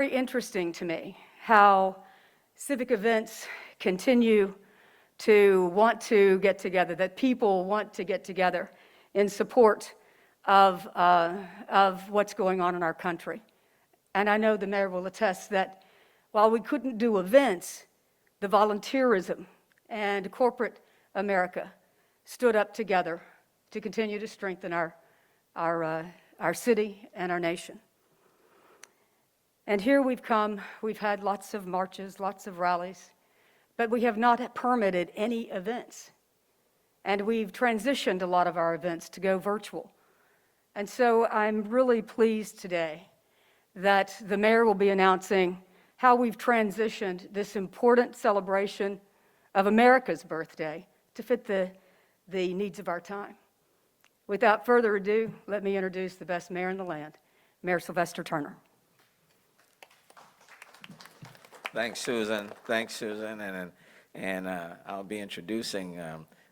Very interesting to me how civic events continue to want to get together, that people want to get together in support of what's going on in our country. And I know the mayor will attest that while we couldn't do events, the volunteerism and corporate America stood up together to continue to strengthen our city and our nation. And here we've had lots of marches, lots of rallies, but we have not permitted any events. And we've transitioned a lot of our events to go virtual. And so I'm really pleased today that the mayor will be announcing how we've transitioned this important celebration of America's birthday to fit the needs of our time. Without further ado, let me introduce the best mayor in the land, Mayor Sylvester Turner. Thanks, Susan. And I'll be introducing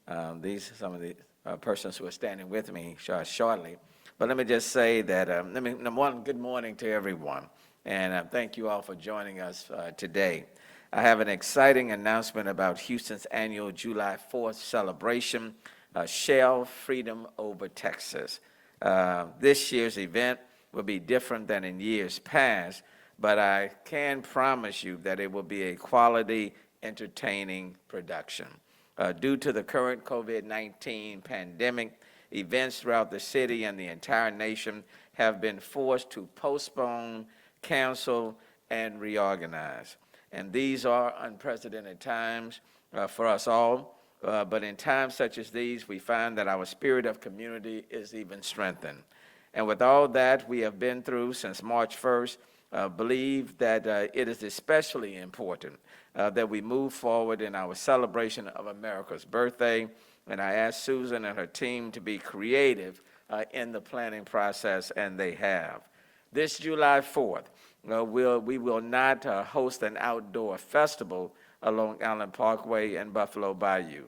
some of the persons who are standing with me shortly. But let me just say that, number one, good morning to everyone, and thank you all for joining us today. I have an exciting announcement about Houston's annual July 4th celebration, Shale Freedom Over Texas. This year's event will be different than in years past, but I can promise you that it will be a quality, entertaining production. Due to the current COVID-19 pandemic, events throughout the city and the entire nation have been forced to postpone, cancel, and reorganize. And these are unprecedented times for us all, but in times such as these, we find that our spirit of community is even strengthened. And with all that we have been through since March 1st, believe that it is especially important that we move forward in our celebration of America's birthday. And I asked Susan and her team to be creative in the planning process, and they have. This July 4th, we will not host an outdoor festival along Allen Parkway and Buffalo Bayou.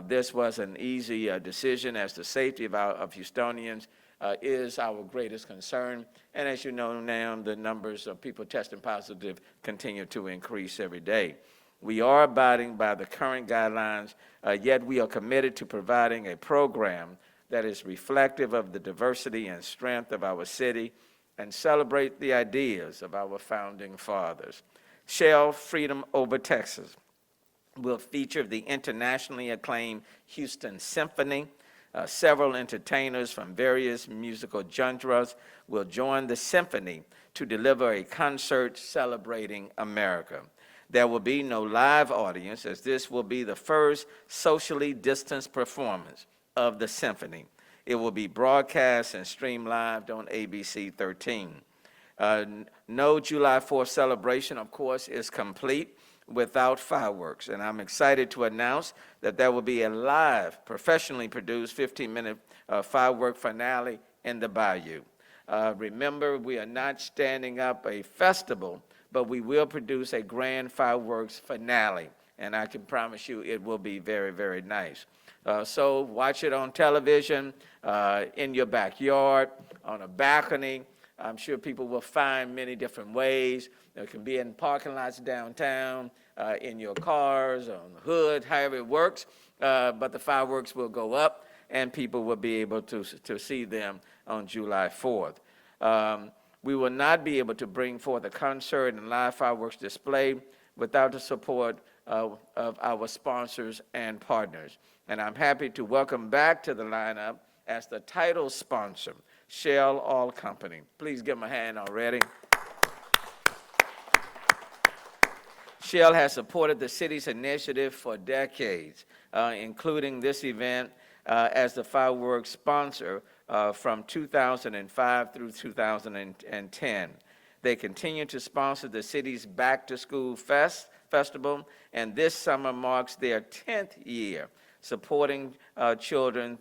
This was an easy decision, as the safety of Houstonians is our greatest concern. And as you know now, the numbers of people testing positive continue to increase every day. We are abiding by the current guidelines, yet we are committed to providing a program that is reflective of the diversity and strength of our city and celebrate the ideas of our founding fathers. Shale Freedom Over Texas will feature the internationally acclaimed Houston Symphony. Several entertainers from various musical genres will join the symphony to deliver a concert celebrating America. There will be no live audience, as this will be the first socially distanced performance of the symphony. It will be broadcast and streamed live on ABC 13. No July 4th celebration, of course, is complete without fireworks. And I'm excited to announce that there will be a live, professionally produced 15-minute firework finale in the Bayou. Remember, we are not standing up a festival, but we will produce a grand fireworks finale. And I can promise you it will be very, very nice. So watch it on television, in your backyard, on a balcony. I'm sure people will find many different ways. It can be in parking lots downtown, in your cars, on the hood, however it works. But the fireworks will go up, and people will be able to see them on July 4th. We will not be able to bring forth a concert and live fireworks display without the support of our sponsors and partners. And I'm happy to welcome back to the lineup as the title sponsor, Shale Oil Company. Please give them a hand already. Shale has supported the city's initiative for decades, including this event as the fireworks sponsor from 2005 through 2010. They continue to sponsor the city's Back to School Festival, and this summer marks their 10th year supporting children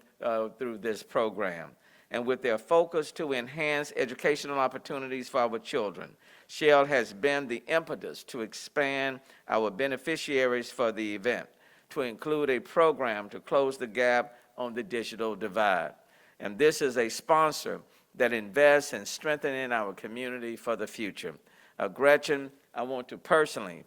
through this program. And with their focus to enhance educational opportunities for our children, Shale has been the impetus to expand our beneficiaries for the event, to include a program to close the gap on the digital divide. And this is a sponsor that invests in strengthening our community for the future. Gretchen, I want to personally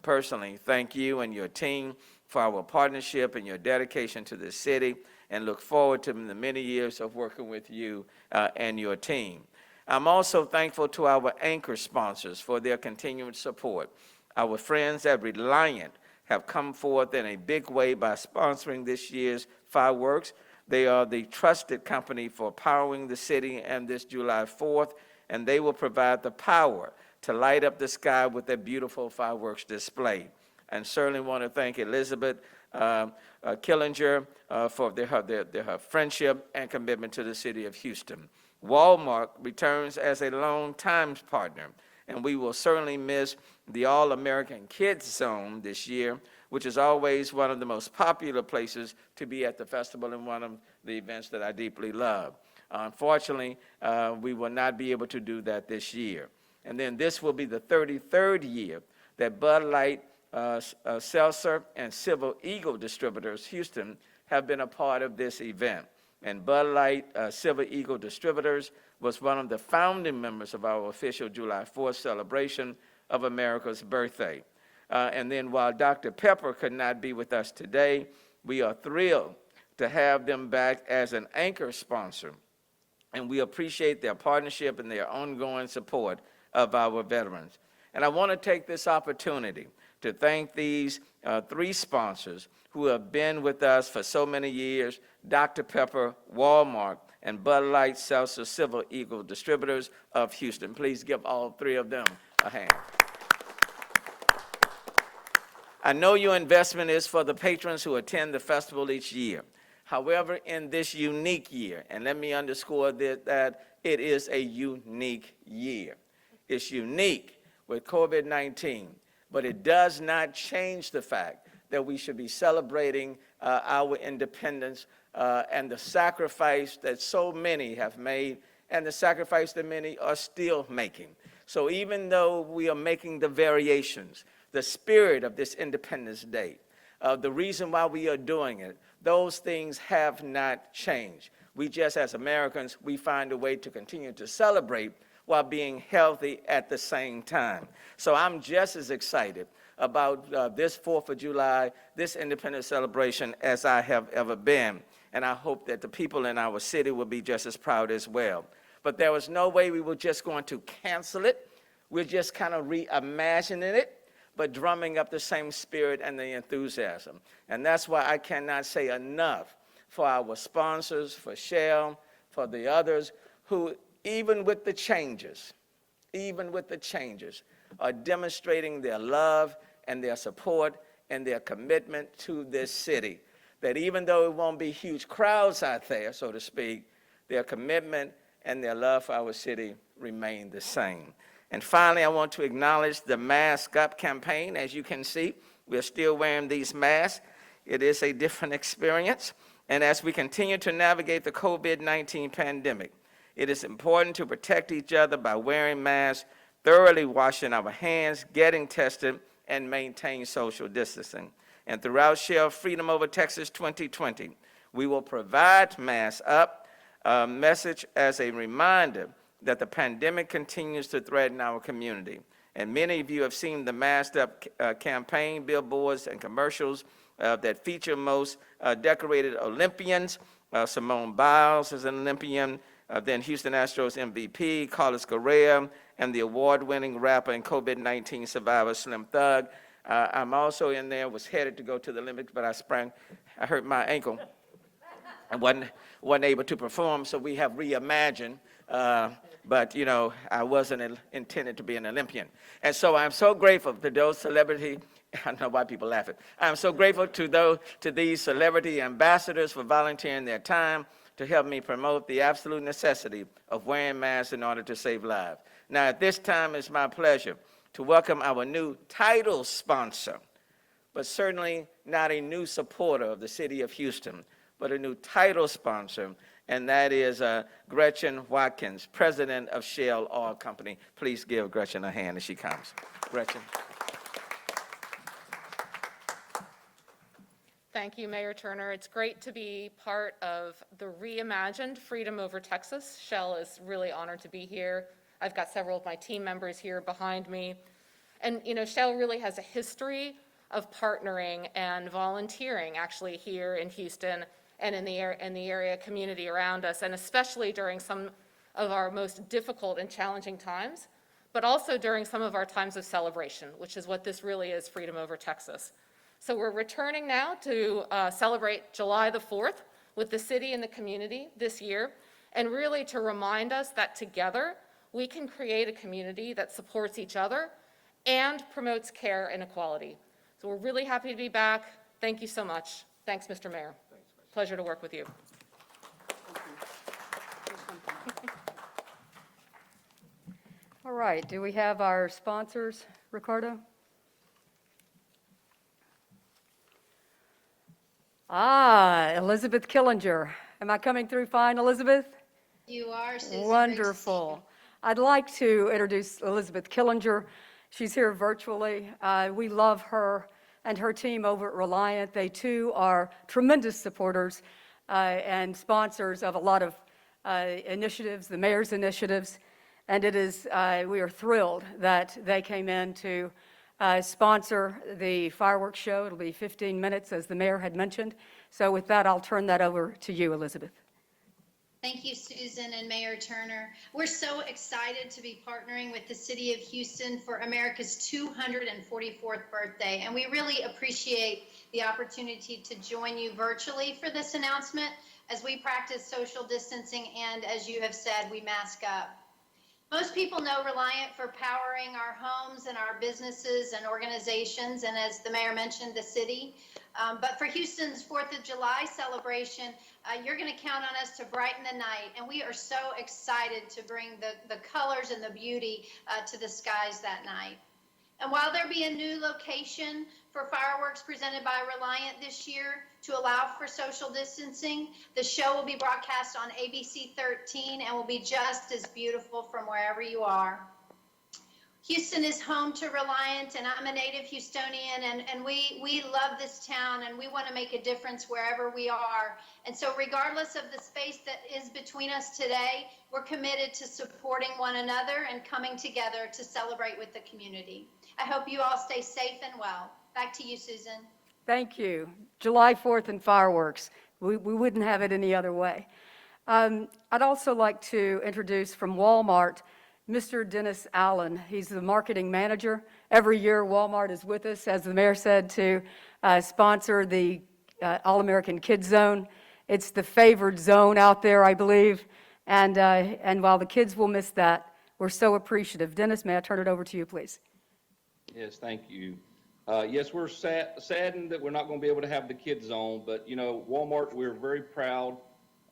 thank you and your team for our partnership and your dedication to the city, and look forward to the many years of working with you and your team. I'm also thankful to our anchor sponsors for their continued support. Our friends at Reliant have come forth in a big way by sponsoring this year's fireworks. They are the trusted company for powering the city and this July 4th, and they will provide the power to light up the sky with a beautiful fireworks display. And certainly want to thank Elizabeth Killinger for her friendship and commitment to the city of Houston. Walmart returns as a long-time partner, and we will certainly miss the All-American Kids Zone this year, which is always one of the most popular places to be at the festival and one of the events that I deeply love. Unfortunately, we will not be able to do that this year. And then this will be the 33rd year that Bud Light, Seltzer, and Silver Eagle Distributors Houston have been a part of this event. And Bud Light, Silver Eagle Distributors was one of the founding members of our official July 4th celebration of America's birthday. And then while Dr. Pepper could not be with us today, we are thrilled to have them back as an anchor sponsor. And we appreciate their partnership and their ongoing support of our veterans. And I want to take this opportunity to thank these three sponsors who have been with us for so many years: Dr. Pepper, Walmart, and Bud Light, Seltzer, Silver Eagle Distributors of Houston. Please give all three of them a hand. I know your investment is for the patrons who attend the festival each year. However, in this unique year, and let me underscore that it is a unique year. It's unique with COVID-19, but it does not change the fact that we should be celebrating our independence and the sacrifice that so many have made, and the sacrifice that many are still making. So even though we are making the variations, the spirit of this Independence Day, the reason why we are doing it, those things have not changed. We just, as Americans, we find a way to continue to celebrate while being healthy at the same time. So I'm just as excited about this 4th of July, this Independence celebration, as I have ever been. And I hope that the people in our city will be just as proud as well. But there was no way we were just going to cancel it. We're just kind of reimagining it, but drumming up the same spirit and the enthusiasm. And that's why I cannot say enough for our sponsors, for Shale, for the others who, even with the changes, are demonstrating their love and their support and their commitment to this city. That even though it won't be huge crowds out there, so to speak, their commitment and their love for our city remain the same. And finally, I want to acknowledge the Mask Up campaign. As you can see, we're still wearing these masks. It is a different experience. And as we continue to navigate the COVID-19 pandemic, it is important to protect each other by wearing masks, thoroughly washing our hands, getting tested, and maintain social distancing. And throughout Shale Freedom Over Texas 2020, we will provide Mask Up message as a reminder that the pandemic continues to threaten our community. And many of you have seen the Masked Up campaign, billboards, and commercials that feature most decorated Olympians. Simone Biles is an Olympian, then Houston Astros MVP, Carlos Correa, and the award-winning rapper and COVID-19 survivor, Slim Thug. I'm also in there, was headed to go to the Olympics, but I hurt my ankle. I wasn't able to perform, so we have reimagined. But, you know, I wasn't intended to be an Olympian. And so I'm so grateful to those celebrity, I don't know why people laugh at. I'm so grateful to these celebrity ambassadors for volunteering their time to help me promote the absolute necessity of wearing masks in order to save lives. Now, at this time, it's my pleasure to welcome our new title sponsor, but certainly not a new supporter of the city of Houston, but a new title sponsor, and that is Gretchen Watkins, president of Shale Oil Company. Please give Gretchen a hand as she comes. Gretchen. Thank you, Mayor Turner. It's great to be part of the reimagined Freedom Over Texas. Shale is really honored to be here. I've got several of my team members here behind me. And, Shale really has a history of partnering and volunteering, actually, here in Houston and in the area community around us, and especially during some of our most difficult and challenging times, but also during some of our times of celebration, which is what this really is, Freedom Over Texas. So we're returning now to celebrate July the 4th with the city and the community this year, and really to remind us that together we can create a community that supports each other and promotes care and equality. So we're really happy to be back. Thank you so much. Thanks, Mr. Mayor. Pleasure to work with you. All right, do we have our sponsors, Ricardo? Elizabeth Killinger. Am I coming through fine, Elizabeth? You are, Susan. Wonderful. I'd like to introduce Elizabeth Killinger. She's here virtually. We love her and her team over at Reliant. They too are tremendous supporters and sponsors of a lot of initiatives, the mayor's initiatives. And we are thrilled that they came in to sponsor the fireworks show. It'll be 15 minutes, as the mayor had mentioned. So with that, I'll turn that over to you, Elizabeth. Thank you, Susan and Mayor Turner. We're so excited to be partnering with the City of Houston for America's 244th birthday, and we really appreciate the opportunity to join you virtually for this announcement as we practice social distancing and, as you have said, we mask up. Most people know Reliant for powering our homes and our businesses and organizations, and as the mayor mentioned, the city. But for Houston's 4th of July celebration, you're going to count on us to brighten the night, and we are so excited to bring the colors and the beauty to the skies that night. And while there be a new location for fireworks presented by Reliant this year to allow for social distancing, the show will be broadcast on ABC 13 and will be just as beautiful from wherever you are. Houston is home to Reliant, and I'm a native Houstonian, and we love this town, and we want to make a difference wherever we are. And so regardless of the space that is between us today, we're committed to supporting one another and coming together to celebrate with the community. I hope you all stay safe and well. Back to you, Susan. Thank you. July 4th and fireworks. We wouldn't have it any other way. I'd also like to introduce from Walmart, Mr. Dennis Allen. He's the marketing manager. Every year, Walmart is with us, as the mayor said, to sponsor the All-American Kids Zone. It's the favored zone out there, I believe. And while the kids will miss that, we're so appreciative. Dennis, may I turn it over to you, please? Yes, thank you. Yes, we're saddened that we're not going to be able to have the Kids Zone, but, Walmart, we're very proud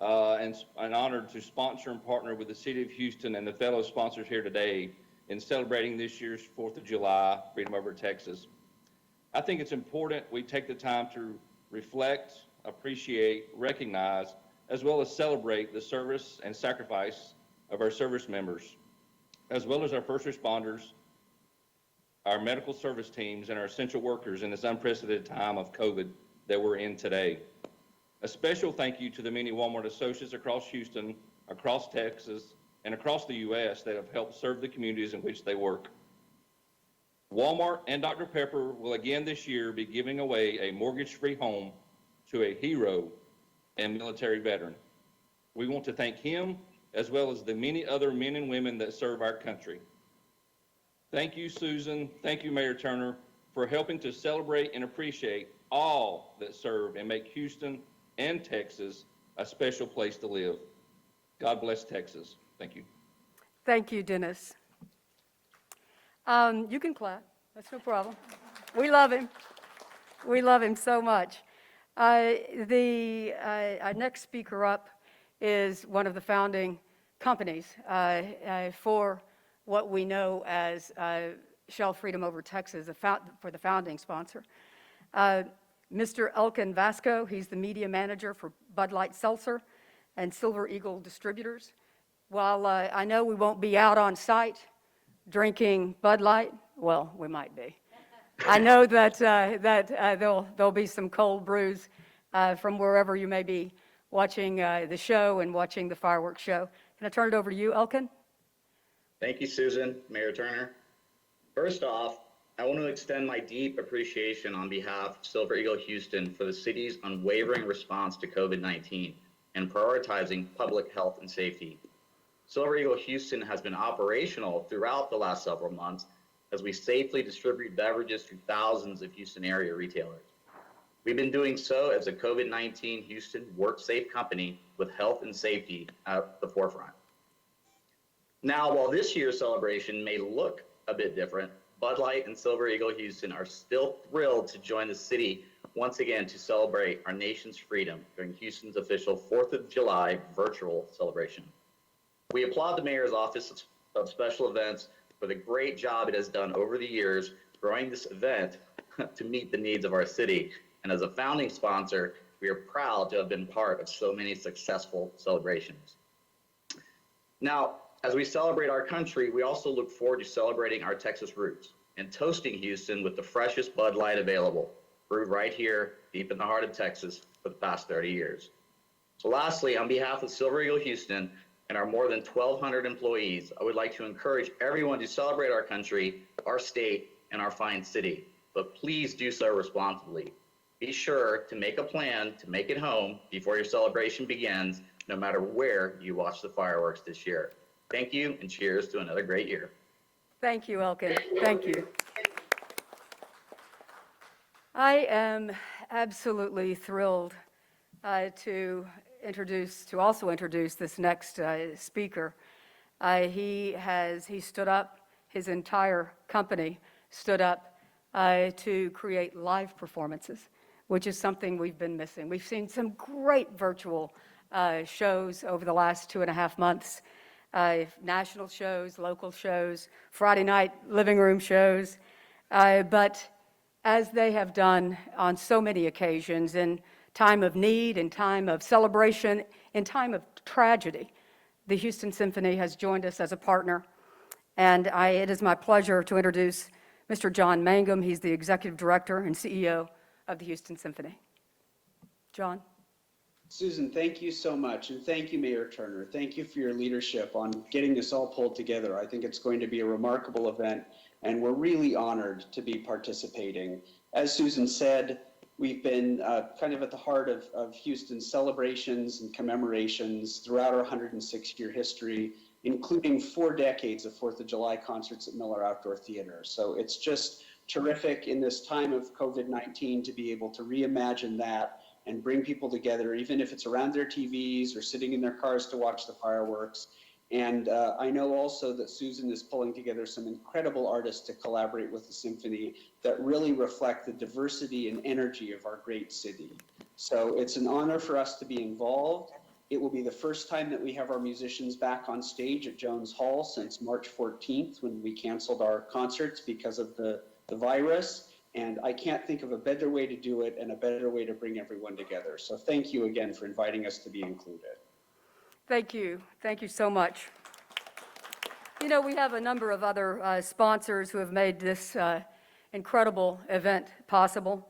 and honored to sponsor and partner with the City of Houston and the fellow sponsors here today in celebrating this year's 4th of July, Freedom Over Texas. I think it's important we take the time to reflect, appreciate, recognize, as well as celebrate the service and sacrifice of our service members, as well as our first responders, our medical service teams, and our essential workers in this unprecedented time of COVID that we're in today. A special thank you to the many Walmart associates across Houston, across Texas, and across the U.S. that have helped serve the communities in which they work. Walmart and Dr. Pepper will again this year be giving away a mortgage-free home to a hero and military veteran. We want to thank him as well as the many other men and women that serve our country. Thank you, Susan. Thank you, Mayor Turner, for helping to celebrate and appreciate all that serve and make Houston and Texas a special place to live. God bless Texas. Thank you. Thank you, Dennis. You can clap. That's no problem. We love him. We love him so much. Our next speaker up is one of the founding companies for what we know as Shale Freedom Over Texas, for the founding sponsor. Mr. Elkin Vasco, he's the media manager for Bud Light Seltzer and Silver Eagle Distributors. While I know we won't be out on site drinking Bud Light, well, we might be. I know that there'll be some cold brews from wherever you may be watching the show and watching the fireworks show. Can I turn it over to you, Elkin? Thank you, Susan, Mayor Turner. First off, I want to extend my deep appreciation on behalf of Silver Eagle Houston for the city's unwavering response to COVID-19 and prioritizing public health and safety. Silver Eagle Houston has been operational throughout the last several months as we safely distribute beverages to thousands of Houston area retailers. We've been doing so as a COVID-19 Houston work safe company with health and safety at the forefront. Now, while this year's celebration may look a bit different, Bud Light and Silver Eagle Houston are still thrilled to join the city once again to celebrate our nation's freedom during Houston's official 4th of July virtual celebration. We applaud the Mayor's Office of Special Events for the great job it has done over the years growing this event to meet the needs of our city. And as a founding sponsor, we are proud to have been part of so many successful celebrations. Now, as we celebrate our country, we also look forward to celebrating our Texas roots and toasting Houston with the freshest Bud Light available, brewed right here deep in the heart of Texas for the past 30 years. So lastly, on behalf of Silver Eagle Houston and our more than 1,200 employees, I would like to encourage everyone to celebrate our country, our state, and our fine city, but please do so responsibly. Be sure to make a plan to make it home before your celebration begins, no matter where you watch the fireworks this year. Thank you, and cheers to another great year. Thank you, Elkin. Thank you. I am absolutely thrilled to also introduce this next speaker. He stood up, his entire company stood up to create live performances, which is something we've been missing. We've seen some great virtual shows over the last 2.5 months. National shows, local shows, Friday night living room shows. But as they have done on so many occasions, in time of need, in time of celebration, in time of tragedy, the Houston Symphony has joined us as a partner. And it is my pleasure to introduce Mr. John Mangum. He's the Executive Director and CEO of the Houston Symphony. John? Susan, thank you so much, and thank you, Mayor Turner. Thank you for your leadership on getting this all pulled together. I think it's going to be a remarkable event, and we're really honored to be participating. As Susan said, we've been kind of at the heart of Houston's celebrations and commemorations throughout our 106-year history, including 4 decades of 4th of July concerts at Miller Outdoor Theater. So it's just terrific in this time of COVID-19 to be able to reimagine that and bring people together, even if it's around their TVs or sitting in their cars to watch the fireworks. And I know also that Susan is pulling together some incredible artists to collaborate with the Symphony that really reflect the diversity and energy of our great city. So it's an honor for us to be involved. It will be the first time that we have our musicians back on stage at Jones Hall since March 14th, when we canceled our concerts because of the virus. And I can't think of a better way to do it and a better way to bring everyone together. So thank you again for inviting us to be included. Thank you. Thank you so much. You know, we have a number of other sponsors who have made this incredible event possible.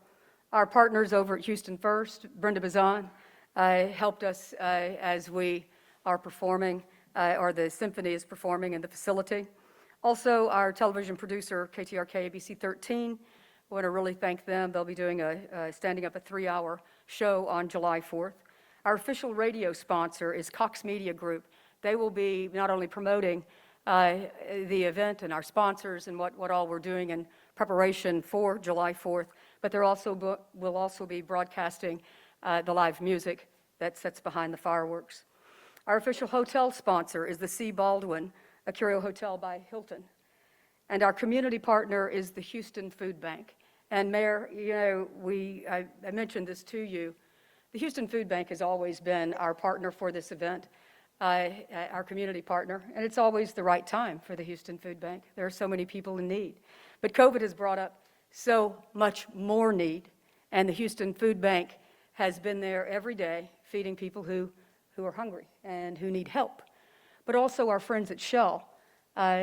Our partners over at Houston First, Brenda Bazan, helped us as we are performing, or the Symphony is performing in the facility. Also, our television producer, KTRK ABC 13, I want to really thank them. They'll be doing standing up a 3-hour show on July 4th. Our official radio sponsor is Cox Media Group. They will be not only promoting the event and our sponsors and what all we're doing in preparation for July 4th, but they're also will also be broadcasting the live music that sits behind the fireworks. Our official hotel sponsor is the C. Baldwin, a Curio Hotel by Hilton. And our community partner is the Houston Food Bank. And Mayor, you know, I mentioned this to you. The Houston Food Bank has always been our partner for this event, our community partner, and it's always the right time for the Houston Food Bank. There are so many people in need. But COVID has brought up so much more need, and the Houston Food Bank has been there every day feeding people who are hungry and who need help. But also our friends at Shale.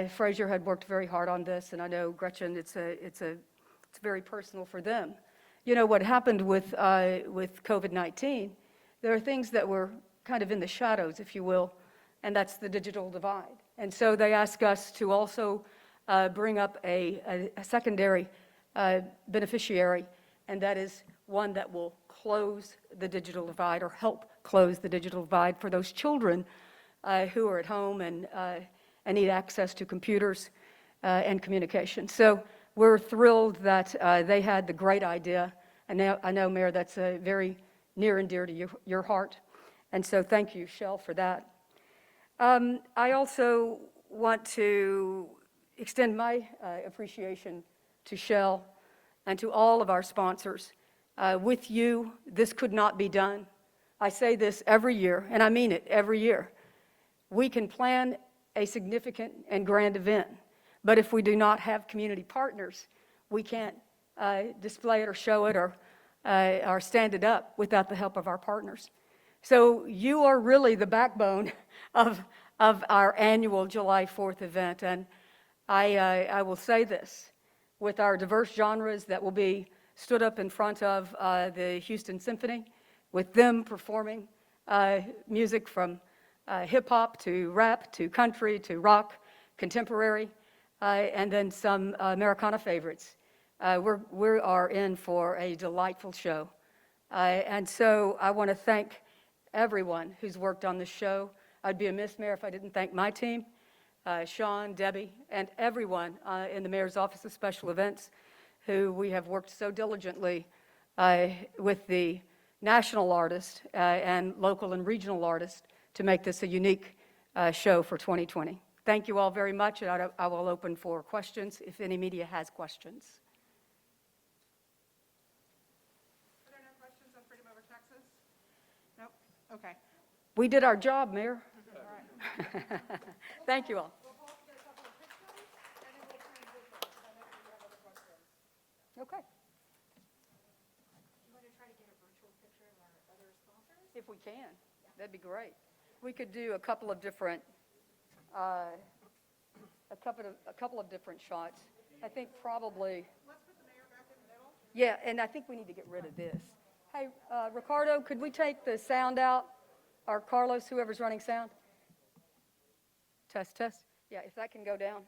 Frazier had worked very hard on this, and I know Gretchen, it's very personal for them. You know, what happened with COVID-19, there are things that were kind of in the shadows, if you will, and that's the digital divide. And so they ask us to also bring up a secondary beneficiary, and that is one that will close the digital divide or help close the digital divide for those children who are at home and need access to computers and communication. So we're thrilled that they had the great idea. And now, I know, Mayor, that's very near and dear to your heart. And so thank you, Shale, for that. I also want to extend my appreciation to Shale and to all of our sponsors. With you, this could not be done. I say this every year, and I mean it every year. We can plan a significant and grand event, but if we do not have community partners, we can't display it or show it or stand it up without the help of our partners. So you are really the backbone of our annual July 4th event, and I will say this, with our diverse genres that will be stood up in front of the Houston Symphony, with them performing music from hip-hop to rap to country to rock, contemporary, and then some Americana favorites. We are in for a delightful show. And so I want to thank everyone who's worked on this show. I'd be amiss, Mayor, if I didn't thank my team, Sean, Debbie, and everyone in the Mayor's Office of Special Events, who we have worked so diligently with the national artists and local and regional artists to make this a unique show for 2020. Thank you all very much, and I will open for questions if any media has questions. Are there no questions on Freedom Over Texas? Nope. Okay. We did our job, Mayor. All right. Thank you all. We'll pause to get a couple of pictures, and then we'll transition, because I know that you have other questions. Okay, You want to try to get a virtual picture of our other sponsors? if we can, that'd be great. We could do a couple of different, different shots. I think probably. Let's put the mayor back in the middle. Yeah, and I think we need to get rid of this. Hey, Ricardo, could we take the sound out? Or Carlos, whoever's running sound? Test, test. Yeah, if that can go down.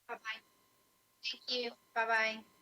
Bye-bye. Thank you. Bye-bye.